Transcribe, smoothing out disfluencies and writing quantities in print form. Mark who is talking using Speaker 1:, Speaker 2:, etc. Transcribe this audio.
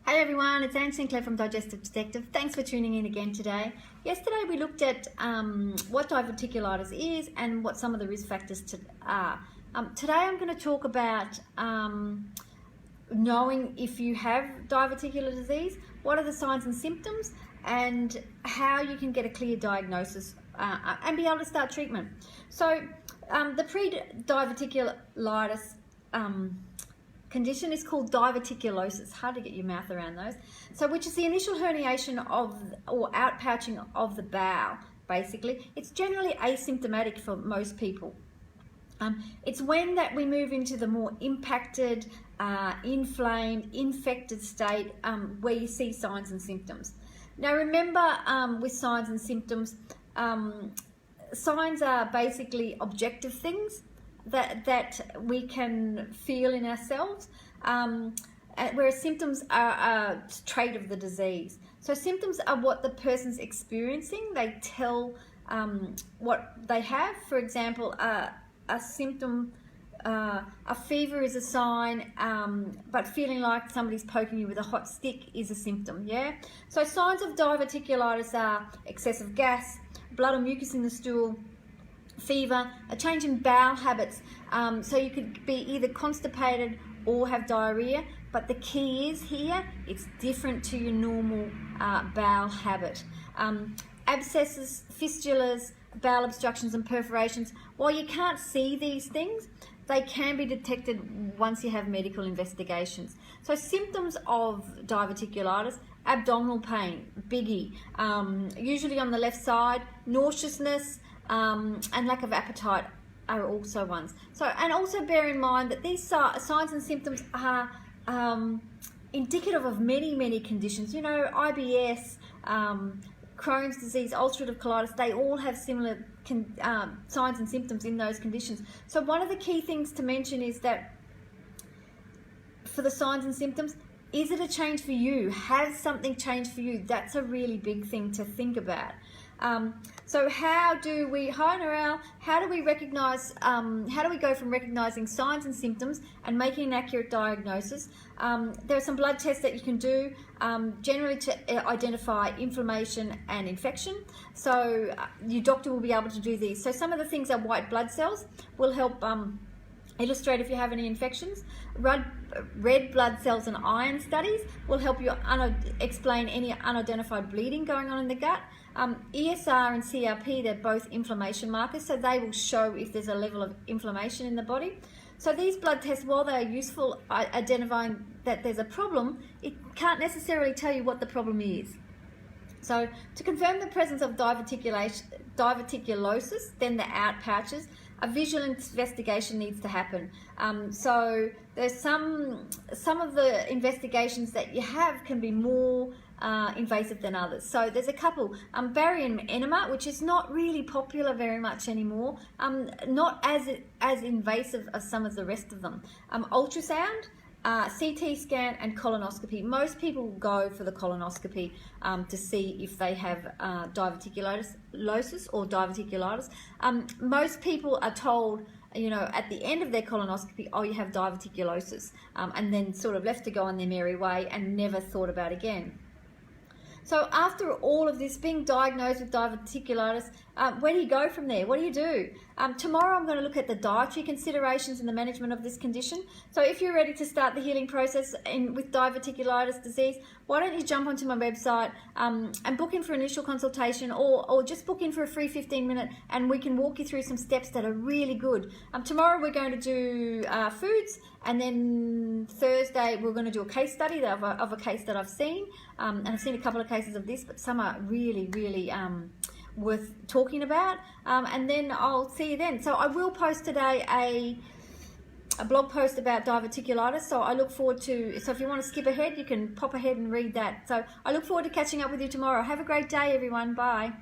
Speaker 1: Hey everyone, it's Anne Sinclair from Digestive Detective. Thanks for tuning in again today. Yesterday we looked at what diverticulitis is and what some of the risk factors are. Today I'm going to talk about knowing if you have diverticular disease, what are the signs and symptoms, and how you can get a clear diagnosis and be able to start treatment. So the pre-diverticulitis condition is called diverticulosis. Hard to get your mouth around those. So, which is the initial herniation of or outpouching of the bowel. Basically, it's generally asymptomatic for most people. It's when that we move into the more impacted, inflamed, infected state where you see signs and symptoms. Now, remember, with signs and symptoms, signs are basically objective things that we can feel in ourselves, whereas symptoms are a trait of the disease. So symptoms are what the person's experiencing. They tell what they have. For example, a symptom, a fever is a sign, but feeling like somebody's poking you with a hot stick is a symptom, yeah? So signs of diverticulitis are excessive gas, blood or mucus in the stool, fever, a change in bowel habits, so you could be either constipated or have diarrhea, but the key is here, it's different to your normal bowel habit. Abscesses, fistulas, bowel obstructions and perforations, while you can't see these things, they can be detected once you have medical investigations. So symptoms of diverticulitis: abdominal pain, biggie, usually on the left side, nauseousness, and lack of appetite are also ones. So, and also bear in mind that these signs and symptoms are indicative of many conditions. You know, IBS, Crohn's disease, ulcerative colitis, they all have similar signs and symptoms in those conditions. So one of the key things to mention is that for the signs and symptoms, is it a change for you? Has something changed for you? That's a really big thing to think about. So how do we, hi Narelle, how do we recognize, how do we go from recognizing signs and symptoms and making an accurate diagnosis? There are some blood tests that you can do, generally to identify inflammation and infection. So your doctor will be able to do these. So some of the things are white blood cells, will help illustrate if you have any infections. Red blood cells and iron studies will help you explain any unidentified bleeding going on in the gut. ESR and CRP, they're both inflammation markers, so they will show if there's a level of inflammation in the body. So these blood tests, while they are useful identifying that there's a problem, it can't necessarily tell you what the problem is. So to confirm the presence of diverticulosis, then the outpouches, a visual investigation needs to happen. So there's some of the investigations that you have can be more invasive than others. So there's a couple. Barium enema, which is not really popular very much anymore, not as invasive as some of the rest of them. Ultrasound, CT scan and colonoscopy. Most people go for the colonoscopy to see if they have diverticulosis or diverticulitis. Most people are told, you know, at the end of their colonoscopy, oh, you have diverticulosis, and then sort of left to go on their merry way and never thought about again. So after all of this, being diagnosed with diverticulitis, where do you go from there? What do you do? Tomorrow I'm going to look at the dietary considerations in the management of this condition. So if you're ready to start the healing process with diverticulitis disease, why don't you jump onto my website and book in for an initial consultation, or just book in for a free 15-minute, and we can walk you through some steps that are really good. Tomorrow we're going to do foods, and then Thursday we're going to do a case study of a case that I've seen, and I've seen a couple of cases of this, but some are really worth talking about, and then I'll see you then. So I will post today a blog post about diverticulitis, so I look forward to, so if you want to skip ahead, you can pop ahead and read that. So I look forward to catching up with you tomorrow. Have a great day, everyone. Bye.